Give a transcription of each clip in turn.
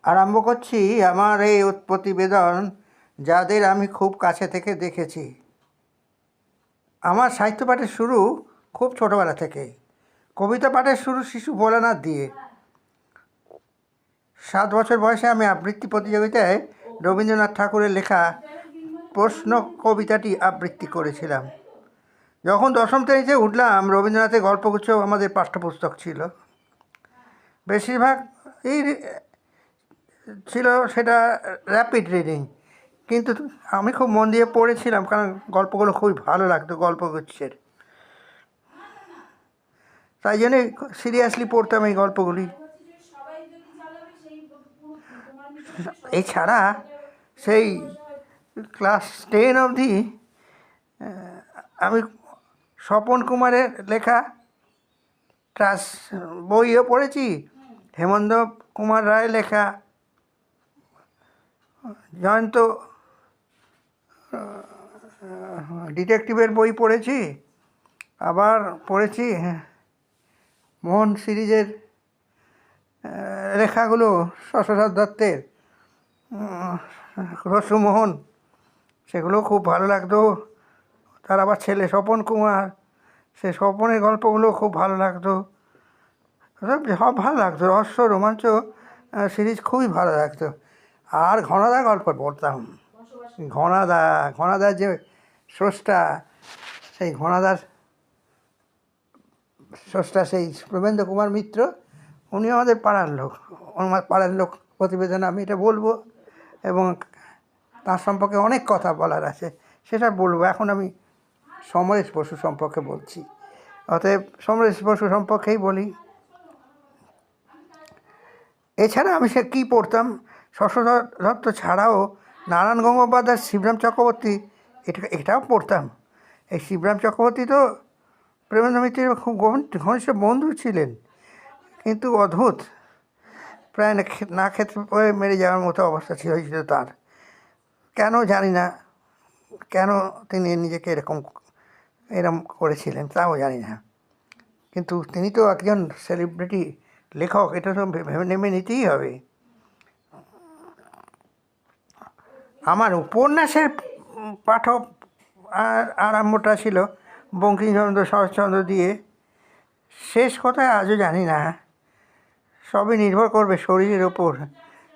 আরম্ভ করছি আমার এই প্রতিবেদন যাদের আমি খুব কাছে থেকে দেখেছি। আমার সাহিত্য পাঠের শুরু খুব ছোটোবেলা থেকেই। কবিতা পাঠের শুরু শিশু ভোলানাথ দিয়ে। 7 বছর বয়সে আমি আবৃত্তি প্রতিযোগিতায় রবীন্দ্রনাথ ঠাকুরের লেখা প্রশ্ন কবিতাটি আবৃত্তি করেছিলাম। যখন 10ম শ্রেণীতে উঠলাম, রবীন্দ্রনাথের গল্পগুচ্ছ আমাদের পাঠ্যপুস্তক ছিল। বেশিরভাগ এই ছিল সেটা র্যাপিড রিডিং, কিন্তু আমি খুব মন দিয়ে পড়েছিলাম, কারণ গল্পগুলো খুবই ভালো লাগতো গল্পগুচ্ছের। তাই জন্যে সিরিয়াসলি পড়তাম এই গল্পগুলি। এছাড়া সেই ক্লাস 10 অবধি আমি স্বপন কুমারের লেখা বইও পড়েছি, হেমন্ত কুমার রায়ের লেখা জয়ন্ত ডিটেকটিভের বই পড়েছি, আবার পড়েছি মোহন সিরিজের লেখাগুলো, শশধর দত্তের রসমোহন, সেগুলো খুব ভালো লাগতো। তার আবার ছেলে স্বপন কুমার, সে স্বপনের গল্পগুলো খুব ভালো লাগতো। সব ভালো লাগতো, রহস্য রোমাঞ্চ সিরিজ খুবই ভালো লাগতো। আর ঘনাদা গল্প পড়তাম। ঘনাদার যে স্রষ্টা, সেই ঘনাদার স্রষ্টা সেই প্রবেন্দ্র কুমার মিত্র, উনি আমাদের পাড়ার লোক প্রতিবেদন আমি এটা বলবো, এবং তার সম্পর্কে অনেক কথা বলার আছে, সেটা বলবো। এখন আমি সমরেশ বসু সম্পর্কে বলছি, অতএব সমরেশ বসু সম্পর্কেই বলি। এছাড়া আমি সে কী পড়তাম, শশধর দত্ত ছাড়াও নারায়ণ গঙ্গোপাধ্যায়, শিবরাম চক্রবর্তী, এটাও পড়তাম। এই শিবরাম চক্রবর্তী তো প্রেমেন্দ্র মিত্রের খুব ঘনিষ্ঠ বন্ধু ছিলেন, কিন্তু অদ্ভুত, প্রায় না খেতে পরে মেরে যাওয়ার মতো অবস্থা হয়েছিল তার। কেন জানি না, কেন তিনি নিজেকে এরকম করেছিলেন তাও জানি না, কিন্তু তিনি তো একজন সেলিব্রিটি লেখক, এটা তো নেমে নিতেই হবে। আমার উপন্যাসের পাঠক আরম্ভটা ছিল বঙ্কিমচন্দ্র শরৎচন্দ্র দিয়ে। শেষ কথায় আজও জানি না, সবই নির্ভর করবে শরীরের ওপর।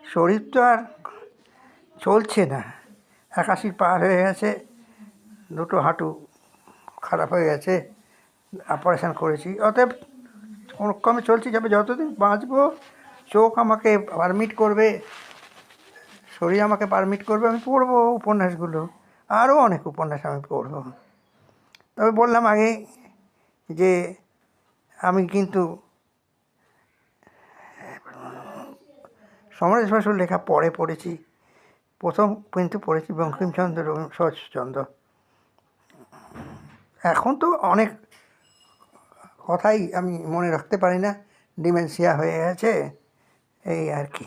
শরীর তো আর চলছে না, 81 পার হয়ে গেছে, দুটো হাঁটু খারাপ হয়ে গেছে, অপারেশান করেছি, অতএব কোনোক্রমে চলছে যাবে। যতদিন বাঁচবো, চোখ আমাকে পারমিট করবে, শরীর আমাকে পারমিট করবে, আমি পড়বো উপন্যাসগুলো, আরও অনেক উপন্যাস আমি পড়ব। তবে বললাম আগে যে আমি কিন্তু সমরেশ বসুর লেখা পড়েছি, প্রথম কিন্তু পড়েছি বঙ্কিমচন্দ্র শরৎচন্দ্র। এখন তো অনেক কথাই আমি মনে রাখতে পারি না, ডিমেনশিয়া হয়ে গেছে, এই আর কি।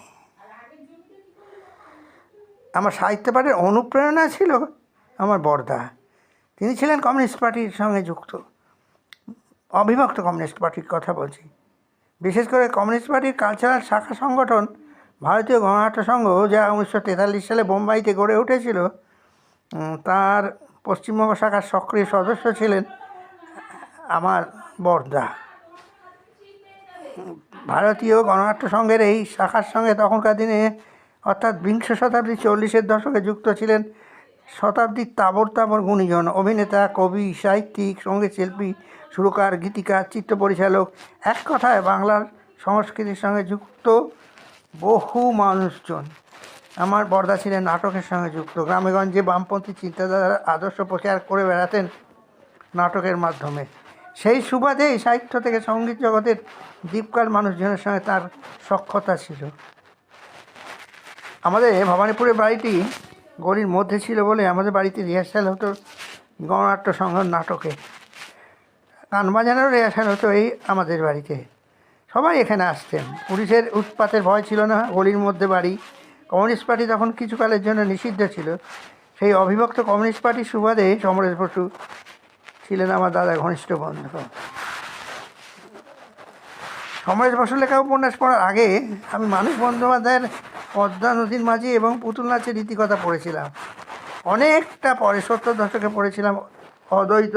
আমার সাহিত্য পাঠের অনুপ্রেরণা ছিল আমার বড়দা। তিনি ছিলেন কমিউনিস্ট পার্টির সঙ্গে যুক্ত, অবিভক্ত কমিউনিস্ট পার্টির কথা বলছি। বিশেষ করে কমিউনিস্ট পার্টির কালচারাল শাখা সংগঠন ভারতীয় গণনাট্য সংঘ, যা 1943 সালে বোম্বাইতে গড়ে উঠেছিল, তার পশ্চিমবঙ্গ শাখার সক্রিয় সদস্য ছিলেন আমার বড়দা। ভারতীয় গণনাট্য সংঘের এই শাখার সঙ্গে তখনকার দিনে, অর্থাৎ বিংশ শতাব্দীর 40-এর দশকে যুক্ত ছিলেন শতাব্দীর তাবড় গুণীজন, অভিনেতা, কবি, সাহিত্যিক, সঙ্গীতশিল্পী, সুরকার, গীতিকার, চিত্র পরিচালক, এক কথায় বাংলার সংস্কৃতির সঙ্গে যুক্ত বহু মানুষজন। আমার বড়দা ছিলেন নাটকের সঙ্গে যুক্ত, গ্রামেগঞ্জে বামপন্থী চিন্তাধারার আদর্শ প্রচার করে বেড়াতেন নাটকের মাধ্যমে। সেই সুবাদেই সাহিত্য থেকে সঙ্গীত জগতের দীপকাল মানুষজনের সঙ্গে তার সখ্যতা ছিল। আমাদের ভবানীপুরের বাড়িটি গলির মধ্যে ছিল বলে আমাদের বাড়িতে রিহার্সাল হতো গণনাট্য সংঘ নাটকে, গান বাজানোর রিহার্সাল হতো এই আমাদের বাড়িতে। সবাই এখানে আসতেন, পুলিশের উৎপাতের ভয় ছিল না, গলির মধ্যে বাড়ি। কমিউনিস্ট পার্টি তখন কিছুকালের জন্য নিষিদ্ধ ছিল, সেই অবিভক্ত কমিউনিস্ট পার্টির সুবাদে সমরেশ বসু ছিলেন আমার দাদার ঘনিষ্ঠ বন্ধু। সমরেশ বসুর লেখা উপন্যাস পড়ার আগে আমি মানিক বন্দ্যোপাধ্যায়ের পদ্মা নদীর মাঝি এবং পুতুল নাচের রীতিকথা পড়েছিলাম। অনেকটা পরে 70 দশকে পড়েছিলাম অদ্বৈত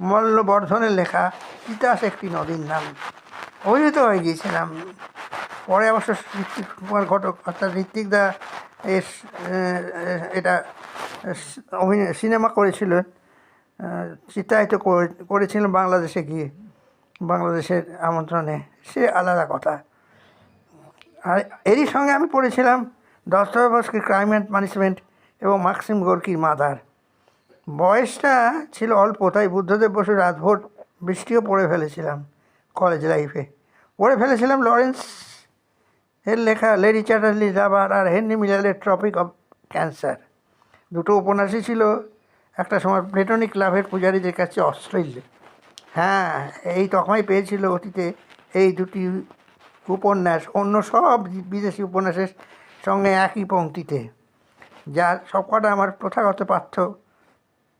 মল্লবর্ধনের লেখা তিতাস একটি নদীর নাম। অভিভূত হয়ে গিয়েছিলাম। পরে অবশ্য ঋত্বিক কুমার ঘটক অর্থাৎ ঋত্বিক দা এটা সিনেমা করেছিল, চিত্রায়িত করেছিলেন বাংলাদেশে গিয়ে, বাংলাদেশের আমন্ত্রণে, সে আলাদা কথা। আর এরই সঙ্গে আমি পড়েছিলাম দস্তয়েভস্কির ক্রাইম অ্যান্ড পানিশমেন্ট এবং মাক্সিম গোর্কির মাদার। বয়সটা ছিল অল্প, তাই বুদ্ধদেব বসুর রাতভর বৃষ্টিও পড়ে ফেলেছিলাম। কলেজ লাইফে পড়ে ফেলেছিলাম লরেন্স এর লেখা লেডি চ্যাটার্লি রাবার আর হেনরি মিলারের ট্রপিক অফ ক্যান্সার। দুটো উপন্যাসই ছিল একটা সময় প্লেটোনিক লাভের পূজারীদের কাছে অশ্লীল। হ্যাঁ, এই তখনই পেয়েছিল অতীতে এই দুটি উপন্যাস অন্য সব বিদেশি উপন্যাসের সঙ্গে একই পংক্তিতে, যার সবকটা আমার প্রথাগত পাঠ্য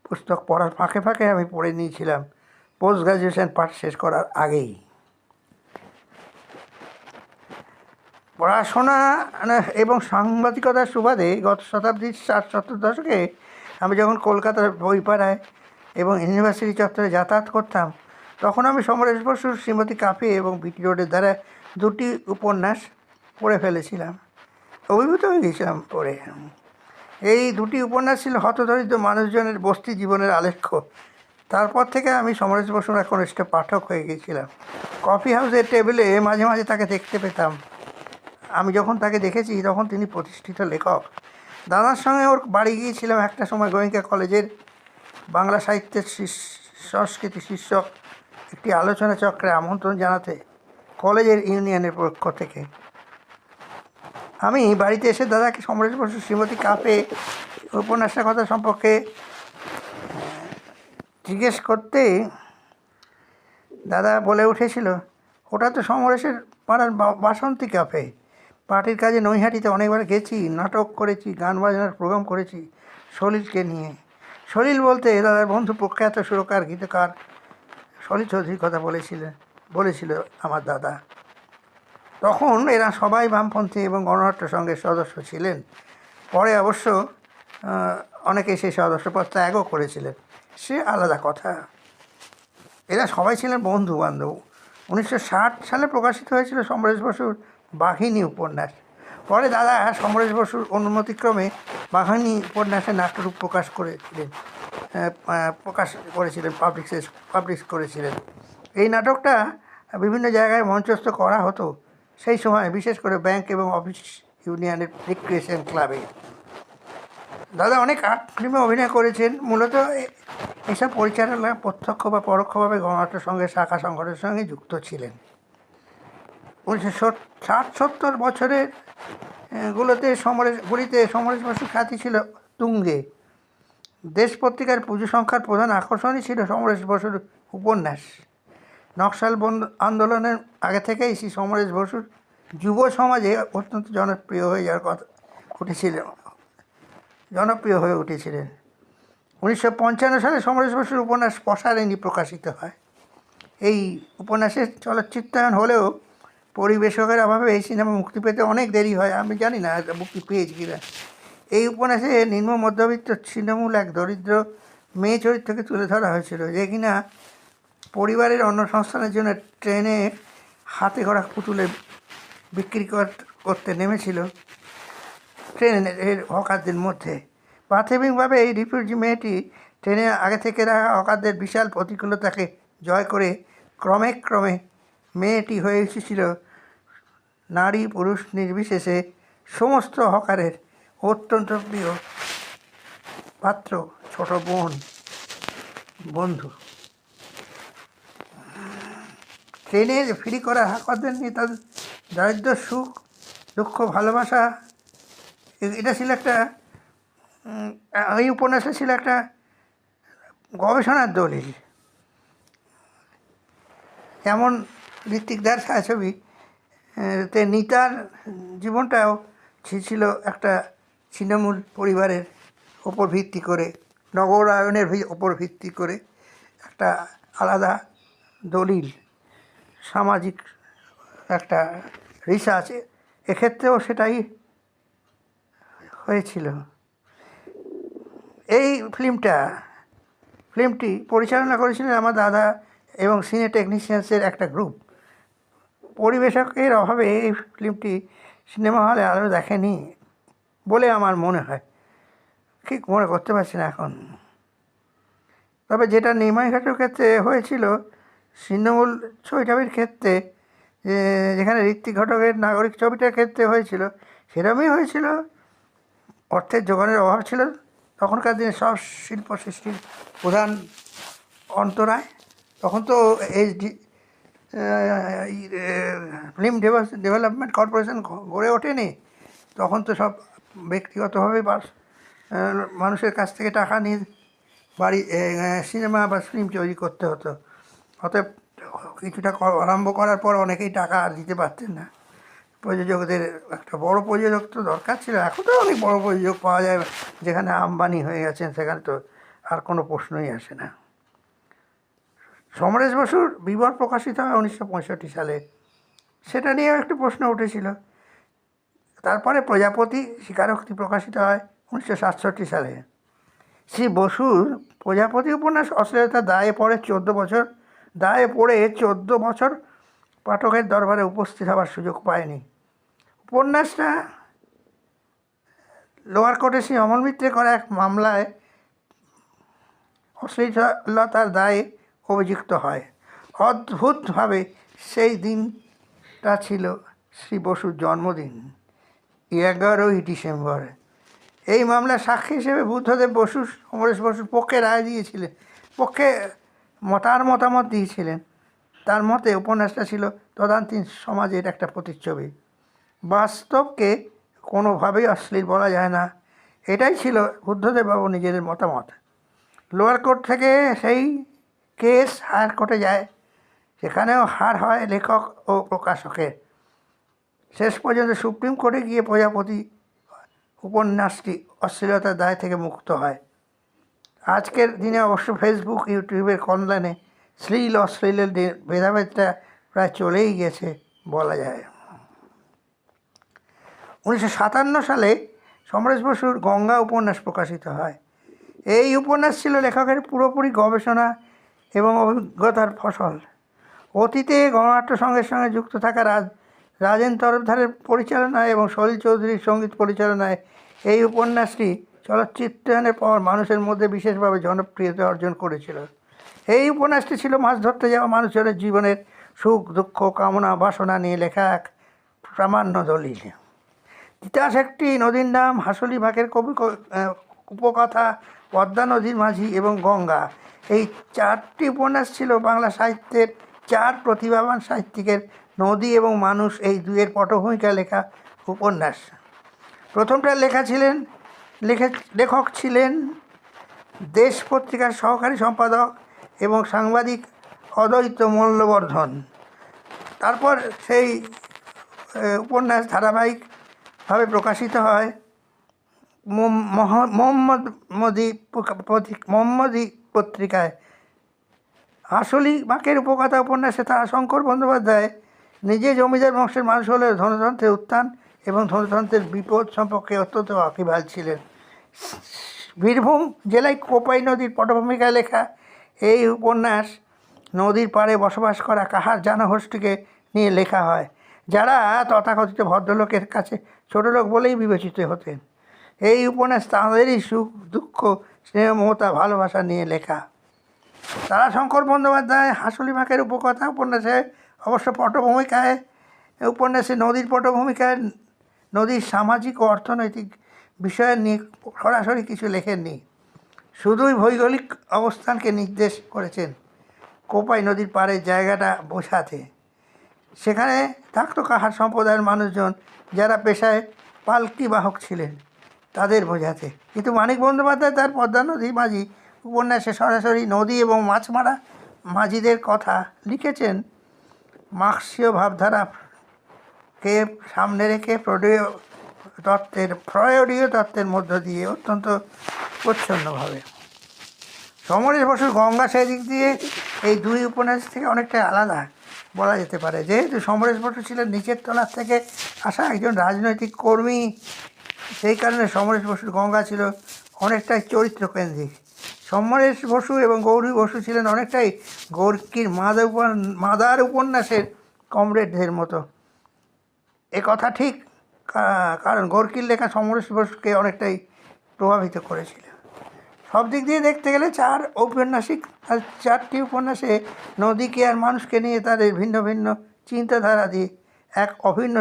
পুস্তক পড়ার ফাঁকে ফাঁকে আমি পড়ে নিয়েছিলাম পোস্ট গ্রাজুয়েশন পাঠ শেষ করার আগেই। পড়াশোনা এবং সাংবাদিকতার সুবাদে গত শতাব্দীর 60-70 দশকে আমি যখন কলকাতার বইপাড়ায় এবং ইউনিভার্সিটি চত্বরে যাতায়াত করতাম, তখন আমি সমরেশ বসুর শ্রীমতী কাফি এবং বিটি রোডের দ্বারা দুটি উপন্যাস পড়ে ফেলেছিলাম, অভিভূত হয়ে গিয়েছিলাম পড়ে। এই দুটি উপন্যাস ছিল হতদরিদ্র মানুষজনের বস্তি জীবনের আলেখ্য। তারপর থেকে আমি সমরেশ বসুর একনিষ্ঠ পাঠক হয়ে গিয়েছিলাম। কফি হাউসের টেবিলে মাঝে মাঝে তাকে দেখতে পেতাম। আমি যখন তাকে দেখেছি তখন তিনি প্রতিষ্ঠিত লেখক। দাদার সঙ্গে ওর বাড়ি গিয়েছিলাম একটা সময় গোয়েঙ্কা কলেজের বাংলা সাহিত্যের সংস্কৃতি শীর্ষক একটি আলোচনা চক্রে আমন্ত্রণ জানাতে কলেজের ইউনিয়নের পক্ষ থেকে। আমি বাড়িতে এসে দাদাকে সমরেশ বসু শ্রীমতী কাপে উপন্যাসের কথা সম্পর্কে জিজ্ঞেস করতে দাদা বলে উঠেছিল, ওটা তো সমরেশের পাড়ার বাসন্তী কাফে। পার্টির কাজে নৈহাটিতে অনেকবার গেছি, নাটক করেছি, গান বাজনার প্রোগ্রাম করেছি সলিলকে নিয়ে। সলিল বলতে দাদার বন্ধু প্রখ্যাত সুরকার গীতকার সলিল চৌধুরীর কথা বলেছিল আমার দাদা। তখন এরা সবাই বামপন্থী এবং গণনাট্য সংঘের সদস্য ছিলেন। পরে অবশ্য অনেকে সেই সদস্যপদ ত্যাগও করেছিলেন, সে আলাদা কথা। এরা সবাই ছিলেন বন্ধু বান্ধব। 1960 সালে প্রকাশিত হয়েছিল সমরেশ বসুর বাঘিনী উপন্যাস। পরে দাদা সমরেশ বসুর অনুমতিক্রমে বাঘিনী উপন্যাসের নাট্যরূপ প্রকাশ করেছিলেন, পাবলিশ করেছিলেন। এই নাটকটা বিভিন্ন জায়গায় মঞ্চস্থ করা হতো সেই সময়, বিশেষ করে ব্যাংক এবং অফিস ইউনিয়নের রিক্রিয়েশন ক্লাবে। দাদা অনেক আর্ট ফিল্মে অভিনয় করেছেন। মূলত এসব পরিচালনা প্রত্যক্ষ বা পরোক্ষভাবে গণনাট্য সঙ্গে শাখা সংগঠনের সঙ্গে যুক্ত ছিলেন। 1960-70 বছরের গুলিতে সমরেশ বসুর খ্যাতি ছিল তুঙ্গে। দেশ পত্রিকার পুজো সংখ্যার প্রধান আকর্ষণই ছিল সমরেশ বসুর উপন্যাস। নকশাল আন্দোলনের আগে থেকেই শ্রী সমরেশ বসুর যুব সমাজে অত্যন্ত জনপ্রিয় হয়ে উঠেছিলেন। 1955 সালে সমরেশ বসুর উপন্যাস পসারিণী প্রকাশিত হয়। এই উপন্যাসের চলচ্চিত্রায়ন হলেও পরিবেশকের অভাবে এই সিনেমা মুক্তি পেতে অনেক দেরি হয়। আমি জানি না মুক্তি পেয়েছি কিনা। এই উপন্যাসে নিম্ন মধ্যবিত্ত ছিন্নমূল এক দরিদ্র মেয়ে চরিত্রকে তুলে ধরা হয়েছিল, যে কিনা পরিবারের অন্য সংস্থানের জন্য ট্রেনে হাতে গড়া পুতুলে বিক্রি করতে নেমেছিল ট্রেনের হকারদের মধ্যে। প্রাথমিকভাবে এই রিফিউজি মেয়েটি ট্রেনে আগে থেকে রাখা হকারদের বিশাল প্রতিকূলতাকে জয় করে ক্রমে মেয়েটি হয়ে এসেছিল নারী পুরুষ নির্বিশেষে সমস্ত হকারের অত্যন্ত প্রিয় পাত্র, ছোট বন্ধু। ট্রেনে ফ্রি করা হকারদের নিয়ে তাদের দারিদ্র, সুখ, দুঃখ, ভালোবাসা, এটা ছিল একটা, এই উপন্যাসে ছিল একটা গবেষণার দলিল। যেমন ঋত্বিকদার ছায়াছবি তে নিতার জীবনটাও ছিল একটা ছিন্নমূল পরিবারের ওপর ভিত্তি করে, নগরায়নের ওপর ভিত্তি করে একটা আলাদা দলিল, সামাজিক একটা রিসার্চ এক্ষেত্রেও সেটাই হয়েছিল। এই ফিল্মটি পরিচালনা করেছিলেন আমার দাদা এবং সিনে টেকনিশিয়ানসের একটা গ্রুপ। পরিবেশকের অভাবে এই ফিল্মটি সিনেমা হলে আরও দেখেনি বলে আমার মনে হয়, ঠিক মনে করতে পারছি না এখন। তবে যেটা নিমাইঘাটের ক্ষেত্রে হয়েছিল, ছিন্নমূল ছবিটার ক্ষেত্রে যেখানে ঋত্বিক ঘটকের নাগরিক ছবিটার ক্ষেত্রে হয়েছিল, সেরকমই হয়েছিল। অর্থের জোগানের অভাব ছিল তখনকার দিনে সব শিল্প সৃষ্টির প্রধান অন্তরায়। তখন তো ফিল্ম ডেভেলপমেন্ট কর্পোরেশন গড়ে ওঠেনি। তখন তো সব ব্যক্তিগতভাবে মানুষের কাছ থেকে টাকা নিয়ে বাড়ি সিনেমা বা ফিল্ম তৈরি করতে হতো। অতএব কিছুটা আরম্ভ করার পর অনেকেই টাকা আর দিতে পারতেন না। প্রযোজকদের একটা বড় প্রযোজক তো দরকার ছিল। এখন তো অনেক বড় প্রযোজক পাওয়া যায়, যেখানে আম্বানি হয়ে গেছেন, সেখানে তো আর কোনো প্রশ্নই আসে না। সমরেশ বসুর বিবর প্রকাশিত হয় 1965 সালে। সেটা নিয়েও একটু প্রশ্ন উঠেছিল। তারপরে প্রজাপতি স্বীকারোক্তি প্রকাশিত হয় 1967 সালে। শ্রী বসুর প্রজাপতি উপন্যাস অশ্লীলতার দায়ে পড়ে 14 বছর পাঠকের দরবারে উপস্থিত হওয়ার সুযোগ পায়নি। উপন্যাসটা লোয়ার কোর্টে শ্রী অমল মিত্রে করা এক মামলায় অশ্লীলতার দায়ে অভিযুক্ত হয়। অদ্ভুতভাবে সেই দিনটা ছিল শ্রী বসুর জন্মদিন, 11ই ডিসেম্বর। এই মামলার সাক্ষী হিসেবে বুদ্ধদেব বসু সমরেশ বসুর পক্ষে রায় দিয়েছিলেন, তার মতামত দিয়েছিলেন। তার মতে উপন্যাসটা ছিল তদানীন্তন সমাজের একটা প্রতিচ্ছবি। বাস্তবকে কোনোভাবেই অশ্লীল বলা যায় না, এটাই ছিল বুদ্ধদেববাবু নিজের মতামত। লোয়ার কোর্ট থেকে সেই কেস হায়ার কোর্টে যায়। সেখানেও হার হয় লেখক ও প্রকাশকের। শেষ পর্যন্ত সুপ্রিম কোর্টে গিয়ে প্রজাপতি উপন্যাসটি অশ্লীলতার দায় থেকে মুক্ত হয়। আজকের দিনে অবশ্য ফেসবুক, ইউটিউবের কল্যাণে শ্লীল অশ্লীলের ভেদাভেদটা প্রায় চলেই গেছে বলা যায়। 1957 সালে সমরেশ বসুর গঙ্গা উপন্যাস প্রকাশিত হয়। এই উপন্যাস ছিল লেখকের পুরোপুরি গবেষণা এবং অভিজ্ঞতার ফসল। অতীতে গণনাট্য সঙ্গের সঙ্গে যুক্ত থাকা রাজেন তরফদারের পরিচালনায় এবং সলিল চৌধুরীর সঙ্গীত পরিচালনায় এই উপন্যাসটি চলচ্চিত্রায়নের পর মানুষের মধ্যে বিশেষভাবে জনপ্রিয়তা অর্জন করেছিল। এই উপন্যাসটি ছিল মাছ ধরতে যাওয়া মানুষজনের জীবনের সুখ দুঃখ কামনা বাসনা নিয়ে লেখা এক প্রামাণ্য দলিল। তিতাস একটি নদীর নাম, হাসলি বাঁকের উপকথা, পদ্মা নদীর মাঝি এবং গঙ্গা, এই 4টি উপন্যাস ছিল বাংলা সাহিত্যের 4 প্রতিভাবান সাহিত্যিকের নদী এবং মানুষ এই দুয়ের পটভূমিকা লেখা উপন্যাস। প্রথমটা লেখক ছিলেন দেশ পত্রিকার সহকারী সম্পাদক এবং সাংবাদিক অদ্বৈত মূল্যবর্ধন। তারপর সেই উপন্যাস ধারাবাহিকভাবে প্রকাশিত হয় মোহাম্মদী পত্রিকায়। হাসলি বাঁকের উপকথা উপন্যাসে তারাশঙ্কর বন্দ্যোপাধ্যায় নিজে জমিদার বংশের মানুষ হলেও ধনতন্ত্রের উত্থান এবং ধনতন্ত্রের বিপদ সম্পর্কে অত্যন্ত ওয়াকিবহাল ছিলেন। বীরভূম জেলায় কোপাই নদীর পটভূমিকায় লেখা এই উপন্যাস নদীর পাড়ে বসবাস করা কাহার জনগোষ্ঠীকে নিয়ে লেখা হয়, যারা তথাকথিত ভদ্রলোকের কাছে ছোটলোক বলেই বিবেচিত হতেন। এই উপন্যাস তাঁদেরই সুখ দুঃখ স্নেহ মমতা ভালোবাসা নিয়ে লেখা। তারাশঙ্কর বন্দ্যোপাধ্যায় হাসলি বাঁকের উপকথা উপন্যাসে অবশ্য উপন্যাসে নদীর পটভূমিকায় নদীর সামাজিক ও অর্থনৈতিক বিষয় নিয়ে সরাসরি কিছু লেখেননি, শুধুই ভৌগোলিক অবস্থানকে নির্দেশ করেছেন কোপাই নদীর পাড়ের জায়গাটা বোঝাতে। সেখানে থাকতো কাহার সম্প্রদায়ের মানুষজন যারা পেশায় পালকি বাহক ছিলেন, তাদের বোঝাতে। কিন্তু মানিক বন্দ্যোপাধ্যায় তার পদ্মা নদী মাঝি উপন্যাসে সরাসরি নদী এবং মাছ মারা মাঝিদের কথা লিখেছেন মার্ক্সীয় ভাবধারাকে সামনে রেখে ফ্রয়েডীয় তত্ত্বের মধ্য দিয়ে অত্যন্ত প্রচ্ছন্নভাবে। সমরেশ বসুর গঙ্গা সেদিক দিয়ে এই দুই উপন্যাস থেকে অনেকটাই আলাদা। বলা যেতে পারে। যেহেতু সমরেশ বসু ছিলেন নিচের তলার থেকে আসা একজন রাজনৈতিক কর্মী, সেই কারণে সমরেশ বসুর গঙ্গা ছিল অনেকটাই চরিত্রকেন্দ্রিক। সমরেশ বসু এবং গৌরী বসু ছিলেন অনেকটাই গোর্কির মাদার উপন্যাসের কমরেডদের মতো। এ কথা ঠিক, কারণ গোর্কির লেখা সমরেশ বসুকে অনেকটাই প্রভাবিত করেছিল। সব দিক দিয়ে দেখতে গেলে চারটি উপন্যাসে নদীকে আর মানুষকে নিয়ে তাদের ভিন্ন ভিন্ন চিন্তাধারা দিয়ে এক অভিন্ন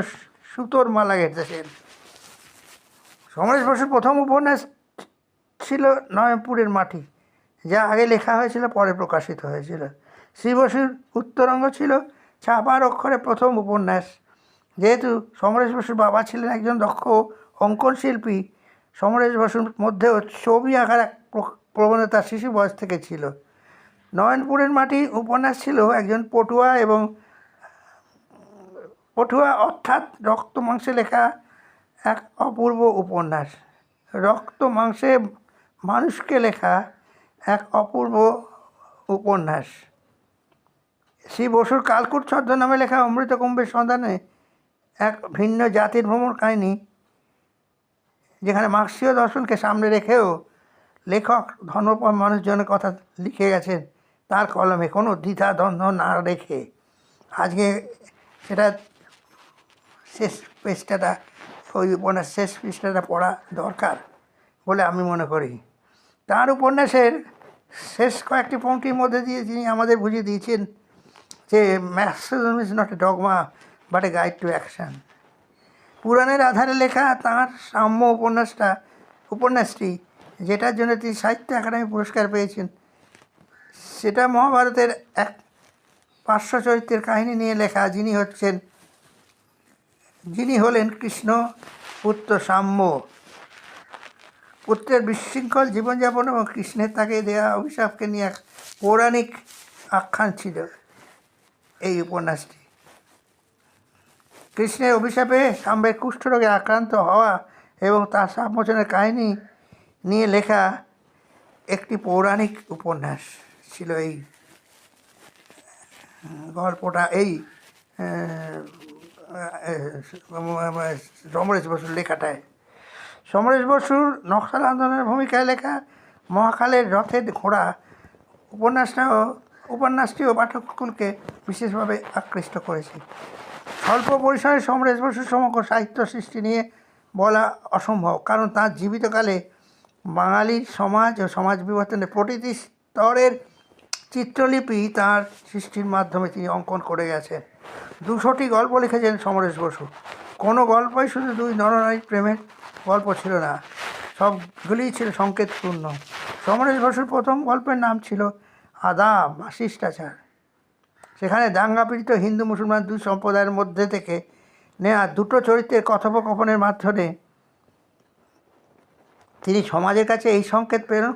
সুতোর মালা গেঁথেছেন। সমরেশ বসুর প্রথম উপন্যাস ছিল নয়নপুরের মাটি, যা আগে লেখা হয়েছিল, পরে প্রকাশিত হয়েছিল। শ্রী বসুর উত্তরঙ্গ ছিল ছাপার অক্ষরে প্রথম উপন্যাস। যেহেতু সমরেশ বসুর বাবা ছিলেন একজন দক্ষ অঙ্কন শিল্পী, সমরেশ বসুর মধ্যেও ছবি আঁকার এক প্রবণতা শিশু বয়স থেকে ছিল। নয়নপুরের মাটি উপন্যাস ছিল একজন পটুয়া অর্থাৎ রক্ত মাংসে লেখা এক অপূর্ব উপন্যাস। রক্ত মাংসে মানুষকে লেখা এক অপূর্ব উপন্যাস। শ্রী বসুর কালকুট ছদ্মনামে লেখা অমৃত কুম্ভের সন্ধানে এক ভিন্ন জাতির ভ্রমণ কাহিনী, যেখানে মার্ক্সীয় দর্শনকে সামনে রেখেও লেখক ধর্মপ্রাণ মানুষজনের কথা লিখে গেছেন তার কলমে, কোনো দ্বিধা দ্বন্দ্ব না রেখে। আজকে সেটা শেষ পৃষ্ঠাটা, ওই উপন্যাস শেষ পৃষ্ঠাটা পড়া দরকার বলে আমি মনে করি। তার উপন্যাসের শেষ কয়েকটি পংক্তির মধ্যে দিয়ে তিনি আমাদের বুঝিয়ে দিয়েছেন যে Marxism is not a dogma but a guide to action. পুরাণের আধারে লেখা তাঁর সাম্য উপন্যাসটি, যেটার জন্য তিনি সাহিত্য একাডেমি পুরস্কার পেয়েছেন, সেটা মহাভারতের এক পার্শ্ব চরিত্রের কাহিনী নিয়ে লেখা, যিনি হলেন কৃষ্ণ পুত্র সাম্য। পুত্রের বিশৃঙ্খল জীবনযাপন এবং কৃষ্ণের তাকে দেওয়া অভিশাপকে নিয়ে এক পৌরাণিক আখ্যান ছিল এই উপন্যাসটি। কৃষ্ণের অভিশাপে সাম্যের কুষ্ঠরোগে আক্রান্ত হওয়া এবং তার সাপমোচনের কাহিনী নিয়ে লেখা একটি পৌরাণিক উপন্যাস ছিল এই গল্পটা, এই সমরেশ বসুর লেখাটায়। সমরেশ বসুর নকশাল আন্দোলনের ভূমিকায় লেখা মহাকালের রথের ঘোড়া উপন্যাসটিও পাঠককুলকে বিশেষভাবে আকৃষ্ট করেছে। স্বল্প পরিসরে সমরেশ বসুর সমগ্র সাহিত্য সৃষ্টি নিয়ে বলা অসম্ভব, কারণ তাঁর জীবিতকালে বাঙালির সমাজ ও সমাজ বিবর্তনের প্রতিটি স্তরের চিত্রলিপি তাঁর সৃষ্টির মাধ্যমে তিনি অঙ্কন করে গেছেন। 200টি গল্প লিখেছেন সমরেশ বসু। কোনো গল্পই শুধু দুই নরনারীর প্রেমের গল্প ছিল না, সবগুলিই ছিল সংকেতপূর্ণ। সমরেশ বসুর প্রথম গল্পের নাম ছিল আদাব বা শিষ্টাচার। সেখানে দাঙ্গাপীড়িত হিন্দু মুসলমান দুই সম্প্রদায়ের মধ্যে থেকে নেওয়া দুটো চরিত্রের কথোপকথনের মাধ্যমে তিনি সমাজের কাছে এই সংকেত প্রেরণ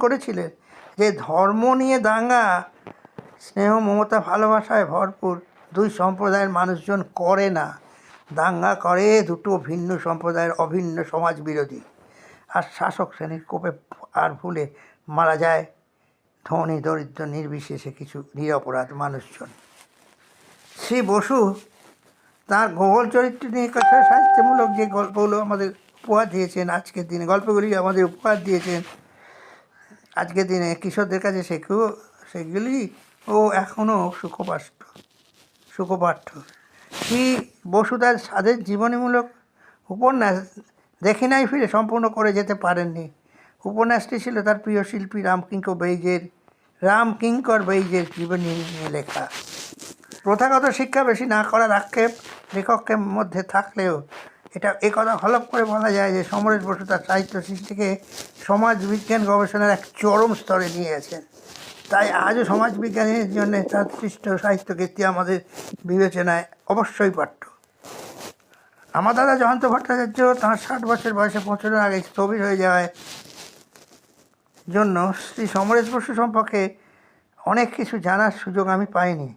করেছিলেন যে ধর্ম নিয়ে দাঙ্গা স্নেহ, মমতা, ভালোবাসায় ভরপুর দুই সম্প্রদায়ের মানুষজন করে না, দাঙ্গা করে দুটো ভিন্ন সম্প্রদায়ের অভিন্ন সমাজ বিরোধী। আর শাসক শ্রেণীর কোপে আর ভুলে মারা যায় ধনী দরিদ্র নির্বিশেষে কিছু নিরপরাধ মানুষজন। শ্রী বসু তাঁর গোগল চরিত্র নিয়ে সাহিত্যমূলক যে গল্পগুলো আমাদের উপহার দিয়েছেন, আজকের দিনে গল্পগুলি আমাদের উপহার দিয়েছেন, আজকের দিনে কিশোরদের কাছে সেগুলিও এখনও সুখপাঠ্য। শ্রী বসু তার স্বাদের জীবনীমূলক উপন্যাস দেখি নাই ফিরে সম্পূর্ণ করে যেতে পারেননি। উপন্যাসটি ছিল তার প্রিয় শিল্পী রামকিঙ্কর বেইজের জীবনী নিয়ে লেখা। প্রথাগত শিক্ষা বেশি না করার আক্ষেপ লেখকের মধ্যে থাকলেও কথা হলফ করে বলা যায় যে সমরেশ বসু তার সাহিত্য সৃষ্টিকে সমাজবিজ্ঞান গবেষণার এক চরম স্তরে নিয়ে গেছেন। তাই আজও সমাজবিজ্ঞানের জন্য তার সৃষ্ট সাহিত্য কীর্তি আমাদের বিবেচনায় অবশ্যই পাঠ্য। আমার দাদা জয়ন্ত ভট্টাচার্য তাঁর 60 বছর বয়সে পৌঁছানোর আগে স্থবির হয়ে যাওয়ার জন্য শ্রী সমরেশ বসু সম্পর্কে অনেক কিছু জানার সুযোগ আমি পাইনি।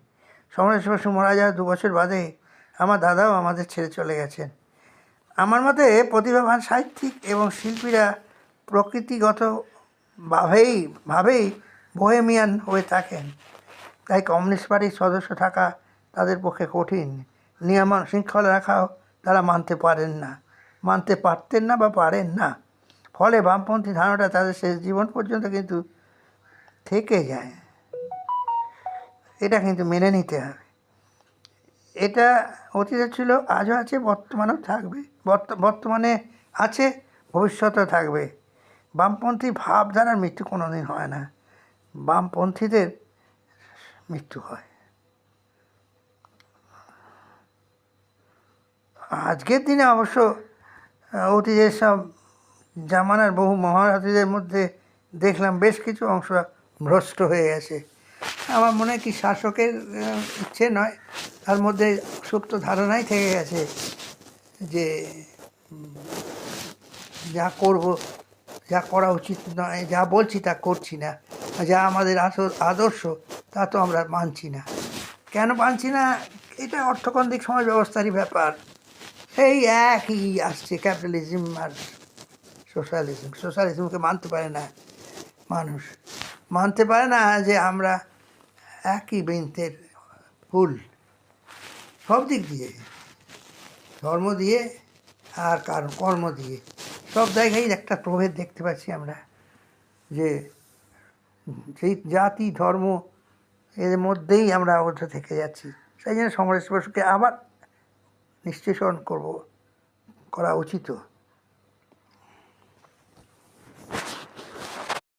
সমরেশ বসু মারা যাওয়ার 2 বছর বাদে আমার দাদাও আমাদের ছেড়ে চলে গেছেন। আমার মতে প্রতিভাবান সাহিত্যিক এবং শিল্পীরা প্রকৃতিগতভাবেই বোহেমিয়ান হয়ে থাকেন। তাই কমিউনিস্ট পার্টির সদস্য থাকা তাদের পক্ষে কঠিন। নিয়ম শৃঙ্খলা রাখাও তারা মানতে পারেন না, মানতে পারতেন না বা পারেন না। ফলে বামপন্থী ধারণাটা তাদের শেষ জীবন পর্যন্ত কিন্তু থেকে যায়। এটা কিন্তু মেনে নিতে হবে। এটা অতীতে ছিল, আজও আছে, বর্তমানেও থাকবে। বর্তমানে আছে, ভবিষ্যতেও থাকবে। বামপন্থী ভাবধারার মৃত্যু কোনো দিন হয় না, বামপন্থীদের মৃত্যু হয়। আজকের দিনে অবশ্য অতীতের সব জামানার বহু মহারথীদের মধ্যে দেখলাম বেশ কিছু অংশ ভ্রষ্ট হয়ে গেছে। আমার মনে হয় কি শাসকের ইচ্ছে নয়, তার মধ্যে সুপ্ত ধারণাই থেকে গেছে যে যা করব, যা করা উচিত নয়, যা বলছি তা করছি না, যা আমাদের আদর্শ তা তো আমরা মানছি না। কেন মানছি না? এটা অর্থকেন্দ্রিক সমাজ ব্যবস্থারই ব্যাপার। এই একই আসছে, ক্যাপিটালিজম আর সোশ্যালিজম। সোশ্যালিজমকে মানতে পারে না মানুষ, মানতে পারে না যে আমরা একই বৃন্তের ফুল, সব দিক দিয়ে, ধর্ম দিয়ে আর কর্ম দিয়ে, সব জায়গায় একটা প্রভেদ দেখতে পাচ্ছি আমরা, যে সেই জাতি ধর্ম এর মধ্যেই আমরা আবদ্ধ থেকে যাচ্ছি। সেই জন্য সমরেশ বসুকে আবার নিশ্চয় স্মরণ করা উচিত।